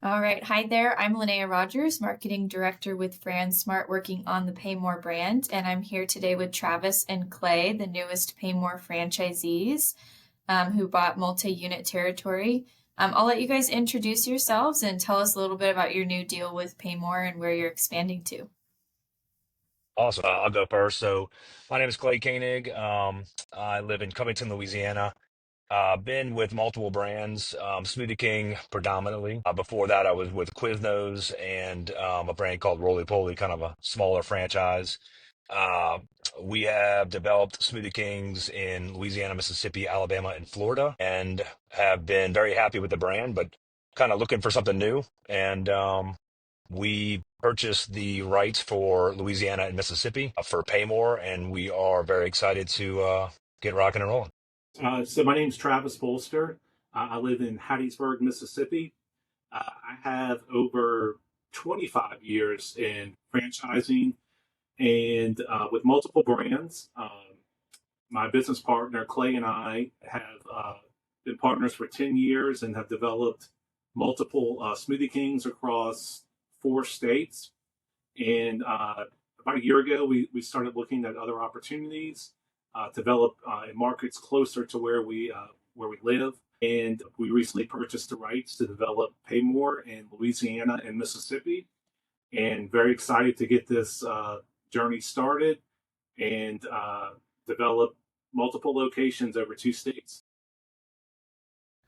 All right. Hi there. I'm Lynnea Rogers, Marketing Director with Fransmart, working on the PayMore brand. And I'm here today with Travis and Clay, the newest PayMore franchisees who bought multi-unit territory. I'll let you guys introduce yourselves and tell us a little bit about your new deal with PayMore and where you're expanding to. Awesome. I'll go first. So, my name is Clay Koenig. I live in Covington, Louisiana. Been with multiple brands, Smoothie King predominantly. Before that, I was with Quiznos and a brand called Roly Poly, kind of a smaller franchise. Uh, we have developed Smoothie Kings in Louisiana, Mississippi, Alabama, and Florida, and have been very happy with the brand, but kind of looking for something new. And we purchased the rights for Louisiana and Mississippi for Paymore, and we are very excited to get rocking and rolling. So my name's Travis Bolster. I live in Hattiesburg, Mississippi. I have over 25 years in franchising and with multiple brands. My business partner, Clay, and I have been partners for 10 years and have developed multiple Smoothie Kings across 4 states. And about a year ago, we started looking at other opportunities, develop in markets closer to where we live. And we recently purchased the rights to develop Paymore in Louisiana and Mississippi. And very excited to get this journey started and develop multiple locations over 2 states.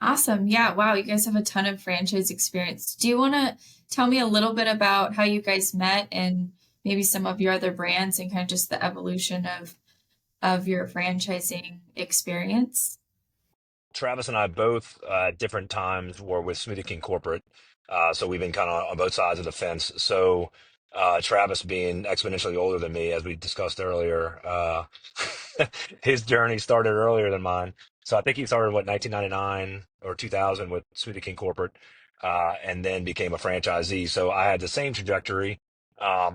Awesome. Yeah. Wow. You guys have a ton of franchise experience. Do you want to tell me a little bit about how you guys met and maybe some of your other brands and kind of just the evolution of your franchising experience? Travis and I both at different times were with Smoothie King Corporate. So we've been kind of on both sides of the fence. So Travis being exponentially older than me, as we discussed earlier, his journey started earlier than mine. So I think he started, what, 1999 or 2000 with Smoothie King Corporate, and then became a franchisee. So I had the same trajectory. I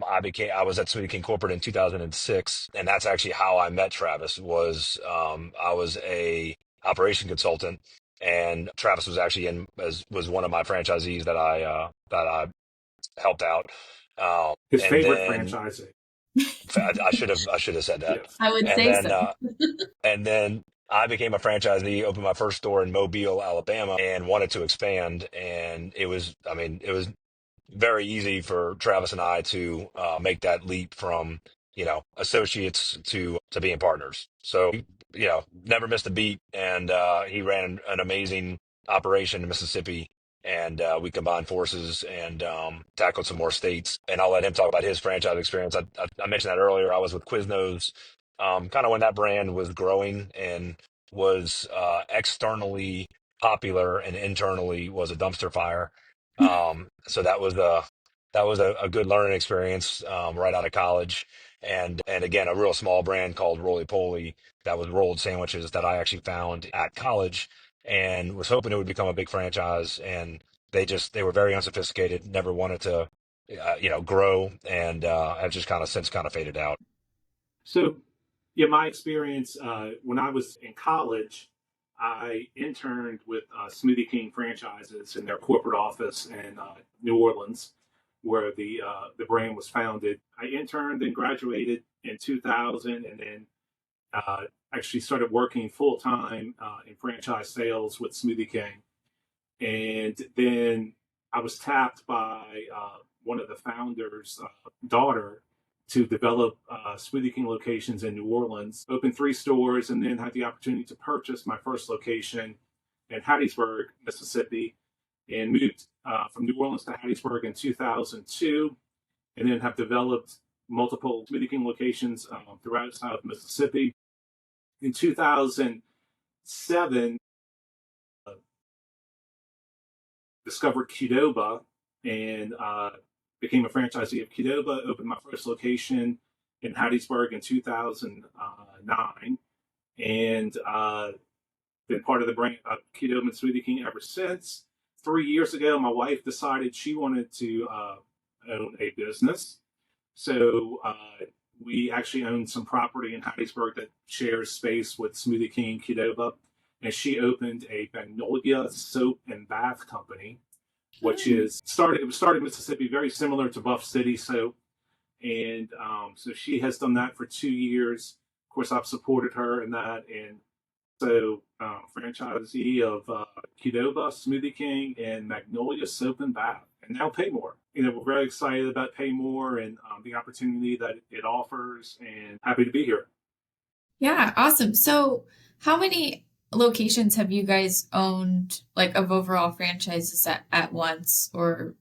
was at Smoothie King Corporate in 2006, and that's actually how I met Travis. I was a operation consultant, and Travis was actually was one of my franchisees that I helped out. His And favorite then franchising. I should have said that. Yes. I would And say so. then I became a franchisee, opened my first store in Mobile, Alabama, and wanted to expand. And it was very easy for Travis and I to make that leap from, associates to being partners. So, never missed a beat. And he ran an amazing operation in Mississippi. And we combined forces and tackled some more states. And I'll let him talk about his franchise experience. I mentioned that earlier. I was with Quiznos, kind of when that brand was growing and was externally popular and internally was a dumpster fire. So that was a good learning experience right out of college, and again a real small brand called Roly Poly that was rolled sandwiches that I actually found at college and was hoping it would become a big franchise, and they were very unsophisticated, never wanted to grow, and have just kind of since kind of faded out. So, yeah, my experience when I was in college, I interned with Smoothie King franchises in their corporate office in New Orleans, where the brand was founded. I interned and graduated in 2000, and then actually started working full time in franchise sales with Smoothie King. And then I was tapped by one of the founders' daughter to develop Smoothie King locations in New Orleans, opened 3 stores, and then had the opportunity to purchase my first location in Hattiesburg, Mississippi, and moved from New Orleans to Hattiesburg in 2002, and then have developed multiple Smoothie King locations throughout South Mississippi. In 2007, discovered Qdoba and became a franchisee of Qdoba, opened my first location in Hattiesburg in 2009, and been part of the brand of Qdoba and Smoothie King ever since. 3 years ago, my wife decided she wanted to own a business. So we actually own some property in Hattiesburg that shares space with Smoothie King and Qdoba. And she opened a Magnolia soap and bath company which is started. It was started in Mississippi, very similar to Buff City soap, and so she has done that for 2 years. Of course, I've supported her in that, and so franchisee of Qdoba, Smoothie King, and Magnolia Soap and Bath, and now PayMore. We're very excited about PayMore and the opportunity that it offers, and happy to be here. Yeah, awesome. So, how many locations have you guys owned, like of overall franchises at once or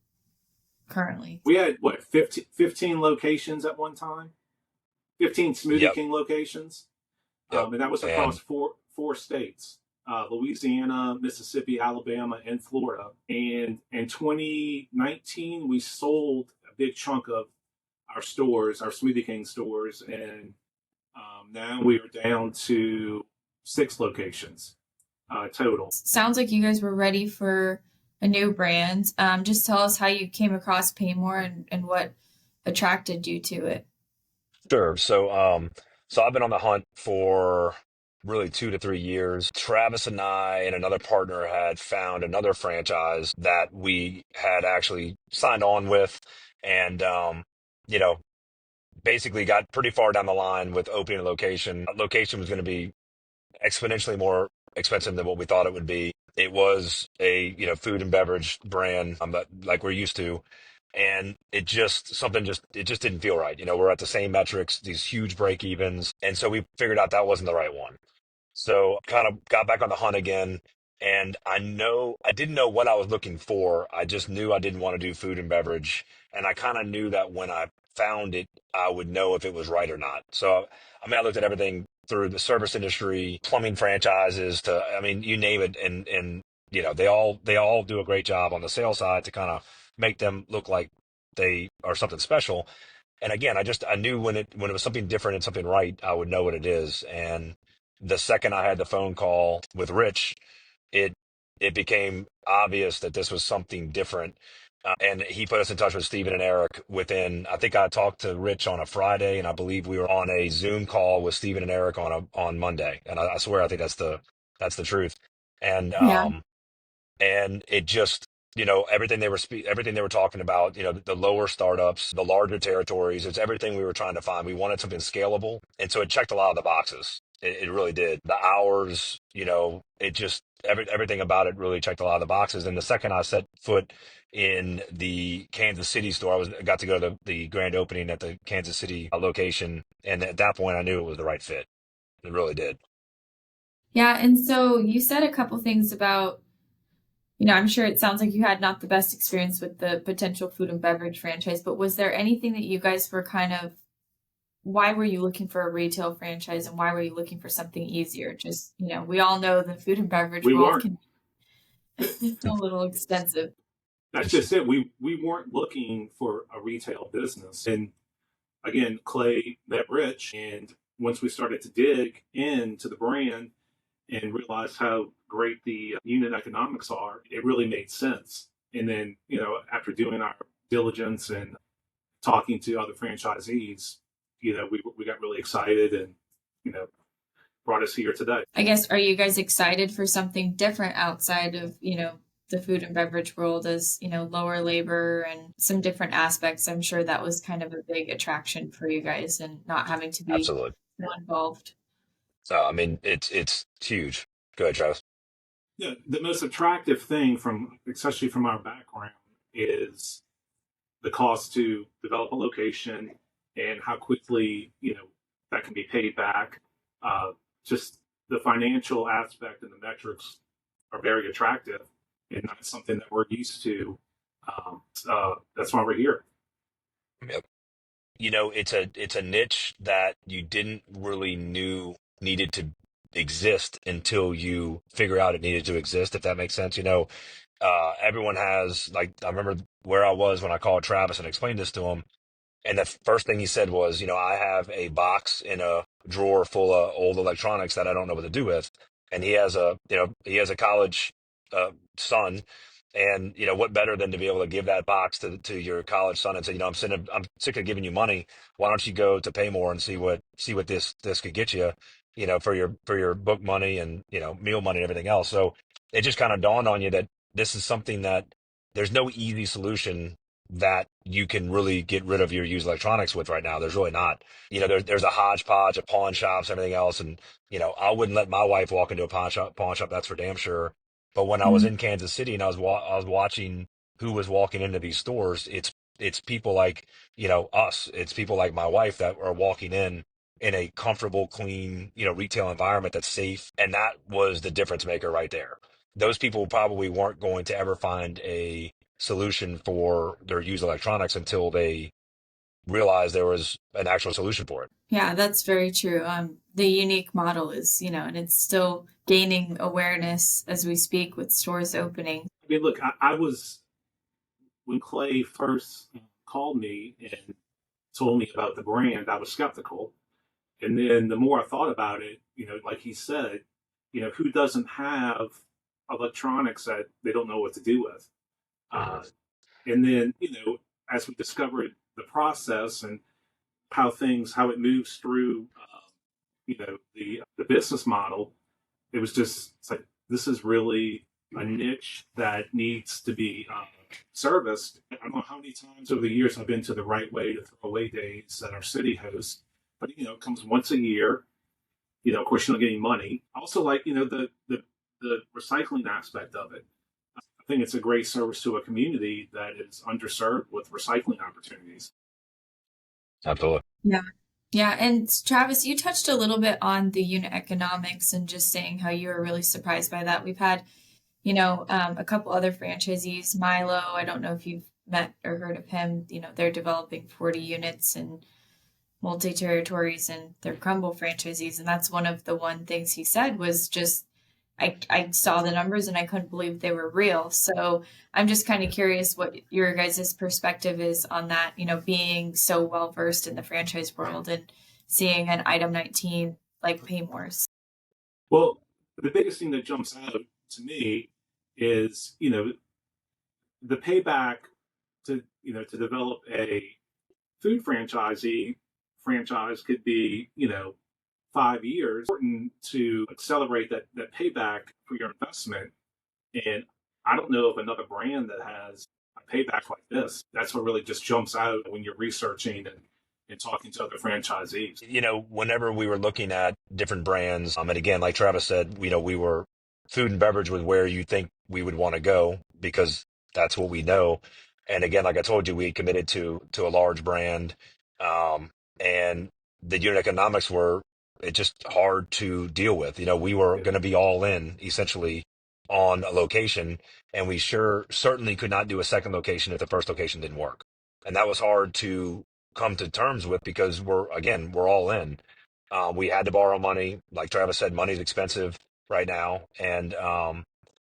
currently? We had what 15 locations at one time, 15 Smoothie Yep. King locations, Yep. and that was across And four states: Louisiana, Mississippi, Alabama, and Florida. And in 2019, we sold a big chunk of our stores, our Smoothie King stores, and now we are down to 6 locations total. Sounds like you guys were ready for a new brand. Just tell us how you came across PayMore and what attracted you to it. sure. So I've been on the hunt for really 2 to 3 years. Travis and I and another partner had found another franchise that we had actually signed on with, and you know, basically got pretty far down the line with opening a location. Location was going to be exponentially more expensive than what we thought it would be. It was a, food and beverage brand, that like we're used to. And it just didn't feel right. We're at the same metrics, these huge break evens. And so we figured out that wasn't the right one. So kind of got back on the hunt again. And I didn't know what I was looking for. I just knew I didn't want to do food and beverage. And I kind of knew that when I found it, I would know if it was right or not. So, I mean, I looked at everything through the service industry, plumbing franchises to, I mean, you name it. And, they all do a great job on the sales side to kind of make them look like they are something special. And again, I knew when it was something different and something right, I would know what it is. And the second I had the phone call with Rich, it it became obvious that this was something different. And he put us in touch with Stephen and Eric within, I think I talked to Rich on a Friday, and I believe we were on a Zoom call with Stephen and Eric on Monday. And I swear I think that's the truth. And Yeah. and it just, everything they were talking about, the lower startups, the larger territories, it's everything we were trying to find. We wanted something scalable, and so it checked a lot of the boxes. It really did. The hours, it just everything about it really checked a lot of the boxes. And the second I set foot in the Kansas City store, I got to go to the grand opening at the Kansas City location, and at that point I knew it was the right fit. It really did. Yeah, and so you said a couple things about, I'm sure it sounds like you had not the best experience with the potential food and beverage franchise, but was there anything that you guys were why were you looking for a retail franchise and why were you looking for something easier? Just, we all know the food and beverage We world weren't. can be a little expensive. That's just it. We weren't looking for a retail business. And again, Clay met Rich, and once we started to dig into the brand and realize how great the unit economics are, it really made sense. And then, after doing our diligence and talking to other franchisees, we got really excited and, you know, brought us here today. I guess, are you guys excited for something different outside of, the food and beverage world as, lower labor and some different aspects? I'm sure that was kind of a big attraction for you guys and not having to be Absolutely. so involved. So, I mean, it's huge. Go ahead, Travis. Yeah, the most attractive thing especially from our background, is the cost to develop a location and how quickly, that can be paid back. Just the financial aspect and the metrics are very attractive, and that's something that we're used to. That's why we're here. Yep. It's a niche that you didn't really knew needed to exist until you figure out it needed to exist, if that makes sense. Everyone has, like, I remember where I was when I called Travis and explained this to him. And the first thing he said was, I have a box in a drawer full of old electronics that I don't know what to do with. And he has a college son. And, what better than to be able to give that box to your college son and say, I'm sick of giving you money. Why don't you go to PayMore and see what this could get you, for your book money and, meal money and everything else. So it just kind of dawned on you that this is something that there's no easy solution that you can really get rid of your used electronics with right now. There's really not. There's a hodgepodge of pawn shops, everything else. And, I wouldn't let my wife walk into a pawn shop, that's for damn sure. But when I was in Kansas City and I was watching who was walking into these stores, it's people like, us. It's people like my wife that are walking in a comfortable, clean, retail environment that's safe. And that was the difference maker right there. Those people probably weren't going to ever find a solution for their used electronics until they realized there was an actual solution for it. Yeah, that's very true. The unique model is, and it's still gaining awareness as we speak with stores opening. I mean, look, I was, when Clay first called me and told me about the brand, I was skeptical. And then the more I thought about it, like he said, who doesn't have electronics that they don't know what to do with? Uh, and then, as we discovered the process and how it moves through, the business model, it's like, this is really a niche that needs to be serviced. I don't know how many times over the years I've been to the Right Way to Throw Away days that our city hosts, but it comes once a year. Of course, you're not getting money. I also like, the recycling aspect of it. I think it's a great service to a community that is underserved with recycling opportunities. Absolutely. Yeah. Yeah. And Travis, you touched a little bit on the unit economics and just saying how you were really surprised by that. We've had, a couple other franchisees, Milo, I don't know if you've met or heard of him, they're developing 40 units in multi-territories and they're Crumble franchisees. And that's one of the one things he said was just, I saw the numbers and I couldn't believe they were real. So I'm just kind of curious what your guys' perspective is on that, being so well versed in the franchise world and seeing an item 19 like PayMore's. Well, the biggest thing that jumps out to me is, the payback to develop a food franchise could be, 5 years. Important to accelerate that payback for your investment. And I don't know of another brand that has a payback like this. That's what really just jumps out when you're researching and talking to other franchisees. Whenever we were looking at different brands, and again, like Travis said, we were food and beverage was where you think we would want to go because that's what we know. And again, like I told you, we committed to a large brand, and the unit economics were just hard to deal with. We were going to be all in essentially on a location, and we certainly could not do a second location if the first location didn't work, and that was hard to come to terms with because we're all in. We had to borrow money. Like Travis said, money's expensive right now. And I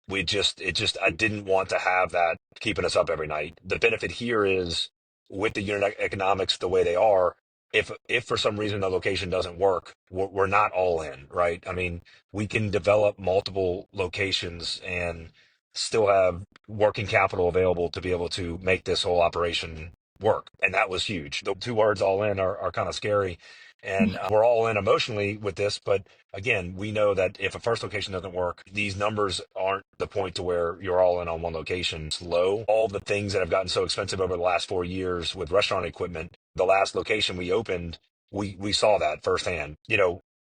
didn't want to have that keeping us up every night. The benefit here is with the unit economics the way they are, if for some reason the location doesn't work, we're not all in, right? I mean, we can develop multiple locations and still have working capital available to be able to make this whole operation work. And that was huge. The two words all in are kind of scary. And we're all in emotionally with this, but again, we know that if a first location doesn't work, these numbers aren't the point to where you're all in on one location. It's low. All the things that have gotten so expensive over the last 4 years with restaurant equipment, the last location we opened, we saw that firsthand.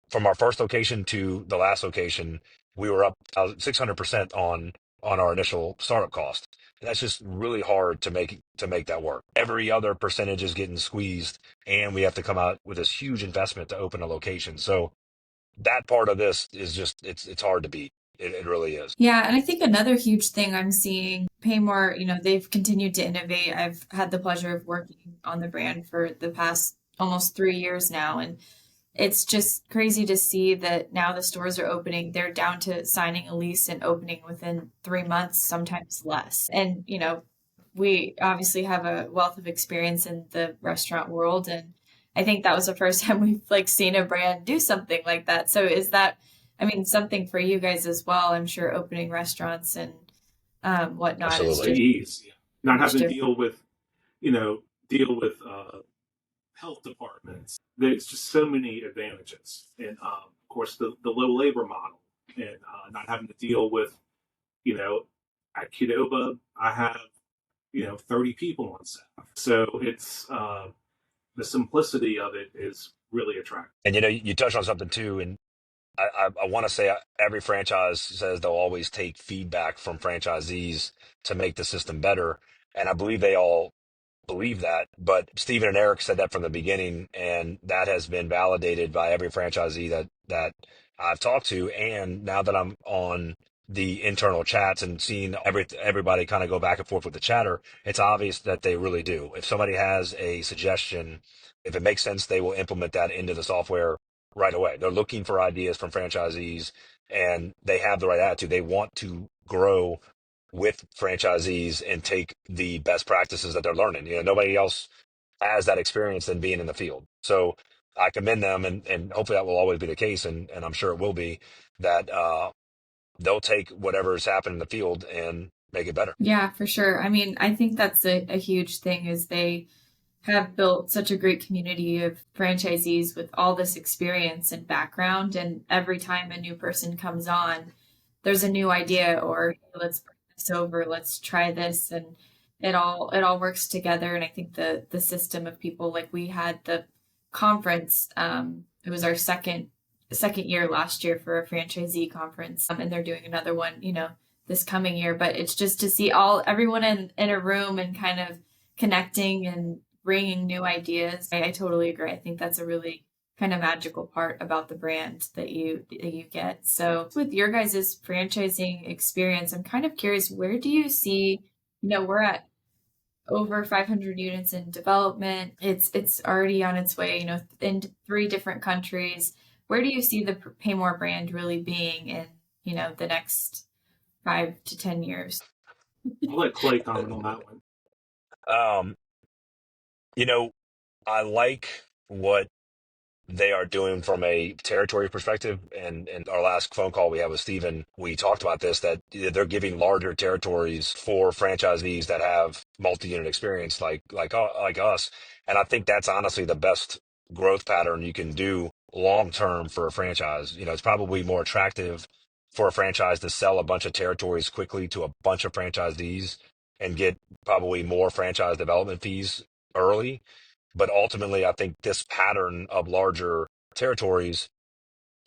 From our first location to the last location, we were up 600% on our initial startup cost. And that's just really hard to make that work. Every other percentage is getting squeezed, and we have to come out with this huge investment to open a location. So that part of this is just it's hard to beat. It really is. Yeah, and I think another huge thing I'm seeing, PayMore, they've continued to innovate. I've had the pleasure of working on the brand for the past almost 3 years now, and it's just crazy to see that now the stores are opening. They're down to signing a lease and opening within 3 months, sometimes less. And, we obviously have a wealth of experience in the restaurant world. And I think that was the first time we've seen a brand do something like that. So is that, something for you guys as well? I'm sure opening restaurants and whatnot is Absolutely. just Ease, yeah. Not having to different. deal with health departments. There's just so many advantages, and of course the low labor model, and not having to deal with you know At Qdoba, I have 30 people on staff. So it's the simplicity of it is really attractive. And you touched on something too, and I want to say every franchise says they'll always take feedback from franchisees to make the system better, and I believe they all believe that. But Stephen and Eric said that from the beginning, and that has been validated by every franchisee that I've talked to. And now that I'm on the internal chats and seeing everybody kind of go back and forth with the chatter, it's obvious that they really do. If somebody has a suggestion, if it makes sense, they will implement that into the software right away. They're looking for ideas from franchisees, and they have the right attitude. They want to grow with franchisees and take the best practices that they're learning. Nobody else has that experience than being in the field. So I commend them, and hopefully that will always be the case, and I'm sure it will be, that they'll take whatever has happened in the field and make it better. Yeah, for sure. I mean, I think that's a huge thing is they have built such a great community of franchisees with all this experience and background. And every time a new person comes on, there's a new idea or hey, let's bring this over, let's try this. And it all works together. And I think the system of people, like we had the conference, it was our second year last year for a franchisee conference. And they're doing another one, this coming year, but it's just to see everyone in a room and kind of connecting and bringing new ideas. I totally agree. I think that's a really kind of magical part about the brand that you get. So with your guys' franchising experience, I'm kind of curious, where do you see, we're at over 500 units in development. It's already on its way, in 3 different countries. Where do you see the PayMore brand really being in, the next 5 to 10 years? I'll let Clay comment on that one. Um, I like what they are doing from a territory perspective. And our last phone call we had with Steven, we talked about this, that they're giving larger territories for franchisees that have multi-unit experience like us. And I think that's honestly the best growth pattern you can do long term for a franchise. It's probably more attractive for a franchise to sell a bunch of territories quickly to a bunch of franchisees and get probably more franchise development fees early. But ultimately, I think this pattern of larger territories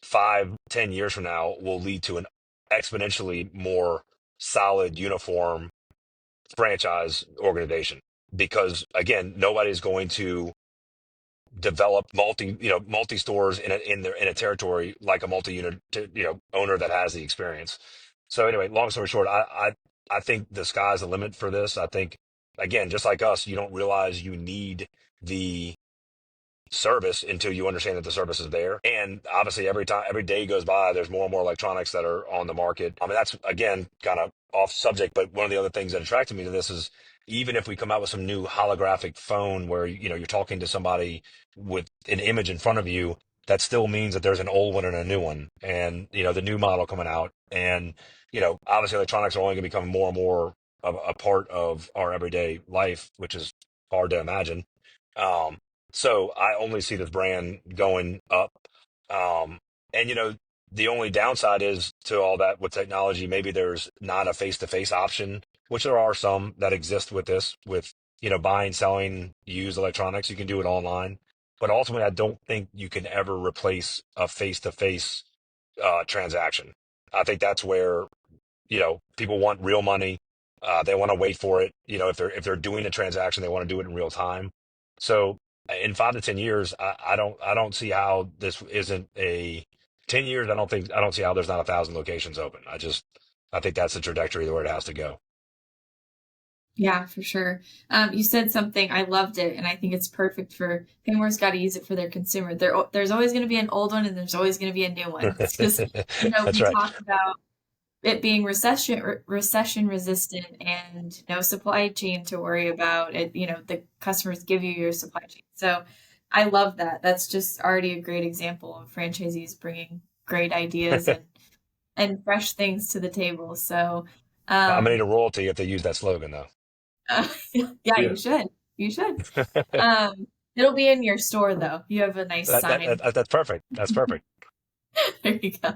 5, 10 years from now will lead to an exponentially more solid, uniform franchise organization. Because again, nobody's going to develop multi stores in a territory like a multi-unit owner that has the experience. So anyway, long story short, I think the sky's the limit for this. I think, again, just like us, you don't realize you need the service until you understand that the service is there. And obviously every day goes by, there's more and more electronics that are on the market. I mean, that's again kind of off subject, but one of the other things that attracted me to this is, even if we come out with some new holographic phone where you're talking to somebody with an image in front of you, that still means that there's an old one and a new one, and the new model coming out. And obviously electronics are only going to become more and more of a part of our everyday life, which is hard to imagine. um so I only see this brand going up. Um, and the only downside is to all that with technology, maybe there's not a face-to-face option, which there are some that exist with this, with buying, selling used electronics. You can do it online, but ultimately, I don't think you can ever replace a face-to-face transaction. I think that's where people want real money. They want to wait for it. If they're doing a transaction, they want to do it in real time. So in 5 to 10 years, I don't see how this isn't a 10 years. I don't see how there's not 1,000 locations open. I think that's the trajectory where it has to go. Yeah, for sure. You said something, I loved it, and I think it's perfect for PayMore's got to use it for their consumer. There's always going to be an old one, and there's always going to be a new one. It's just, That's we right. talk about it being recession resistant and no supply chain to worry about. The customers give you your supply chain. So I love that. That's just already a great example of franchisees bringing great ideas and fresh things to the table. So, I'm gonna need um, a royalty if they use that slogan, though. yeah, Yeah. you should. You should. It'll be in your store though. You have a nice sign. That's perfect. That's perfect. There you go.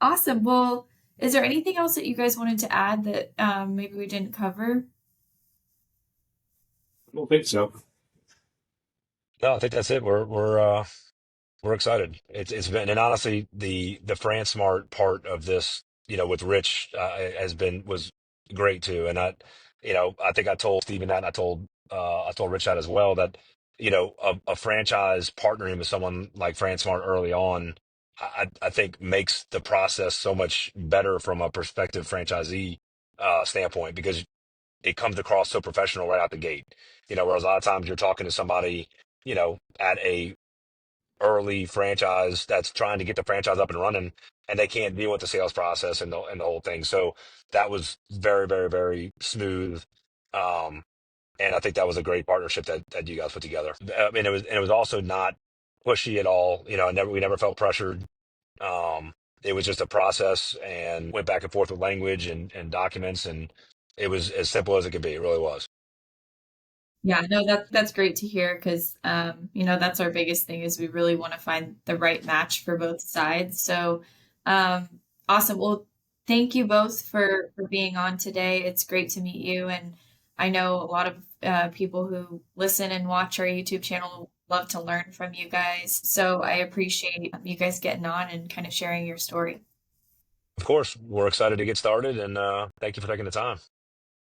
Awesome. Well, Is there anything else that you guys wanted to add that maybe we didn't cover? I don't think so. No, I think that's it. We're excited. It's been, and honestly, the Fransmart part of this, with Rich, was great too. And I think I told Steven that, and I told Rich that as well, that a franchise partnering with someone like Fransmart early on, I think makes the process so much better from a prospective franchisee standpoint, because it comes across so professional right out the gate. Whereas a lot of times you're talking to somebody, at a early franchise that's trying to get the franchise up and running, and they can't deal with the sales process and the whole thing. So that was very, very, very smooth. Um, and I think that was a great partnership that you guys put together. I mean, it was also not pushy at all. We never felt pressured. It was just a process, and went back and forth with language and documents, and it was as simple as it could be. It really was. Yeah, no, that's great to hear because that's our biggest thing is we really want to find the right match for both sides. So um, awesome. Well, thank you both for being on today. It's great to meet you, and I know a lot of people who listen and watch our YouTube channel love to learn from you guys. So I appreciate you guys getting on and kind of sharing your story. Of course, we're excited to get started, and thank you for taking the time.